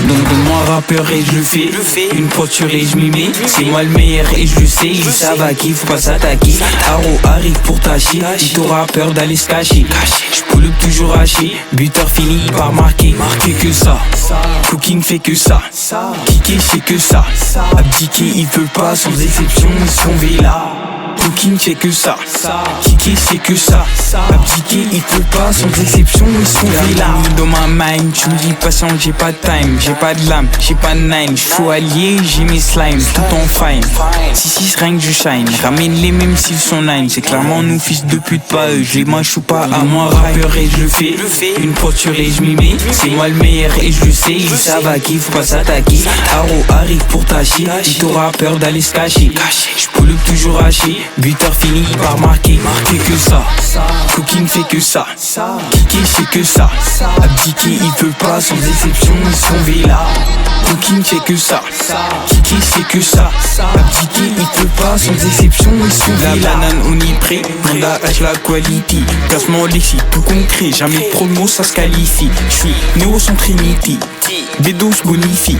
Donne-moi rappeur et je le fais. Une poture et je m'y mets. C'est moi le meilleur et je le sais. Ils savent à qui faut pas s'attaquer. Haro arrive pour tâcher. Il t'aura peur d'aller se cacher. Je pull up toujours haché. Buteur fini par marquer. Fait que ça. Cooking fait que ça. Kické c'est que ça. Abdiquer il peut pas. Sans exception ils sont là. Cooking fait que ça. Kické c'est que ça. Abdiquer il peut pas. Sans exception ils sont là. Dans ma mind tu me dis patient j'ai pas de time. J'ai pas de lame, j'ai pas de nine. J'suis allié, j'ai mes slimes, tout en fine. Si rien que je shine. Ramène les mêmes s'ils sont nine. C'est clairement nous fils de pute pas eux. Je les mâchou pas à moi rappeur et je le fais. Une poture et je m'y mets. C'est moi le meilleur et je le sais. Ils savent à qui faut pas s'attaquer. Haro arrive pour tâcher. Il t'aura peur d'aller se cacher. J'pull up toujours haché. Buteur fini par marquer. Fait que ça. Cooking fait que ça. Kické c'est que ça. Abdiquer il peut pas. Sans exception ils sont là. Cooking fait que ça. Kické c'est que ça. Abdiquer il peut pas. Sans exception ils sont là. La banane on y prêt. Honda H la quality. Placement Lexi tout concret. Jamais de promo ça se qualifie. J'suis néo sans Trinity. B12 bonifie.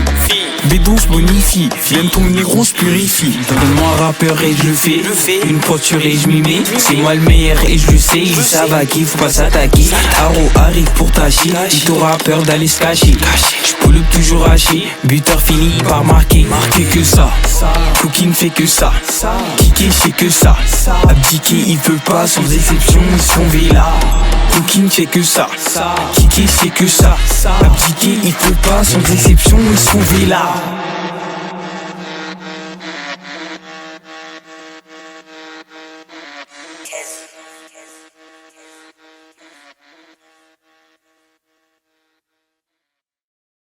B12 bonifie. Viens ton négro se purifie. Donne-moi rappeur et je le fais. Une poture et je m'y mets. C'est moi le meilleur et je le sais. Ils savent à qui faut pas s'attaquer. Haro arrive pour tâcher. Il t'aura peur d'aller se cacher. J'pull up toujours haché. Buteur fini par marquer. Fait que ça. Cooking fait que ça. Kické c'est que ça. Abdiquer il peut pas. Sans exception ils sont là. Cooking fait que ça. Kické c'est que ça. Abdiquer il peut pas. Sans exception ils sont là.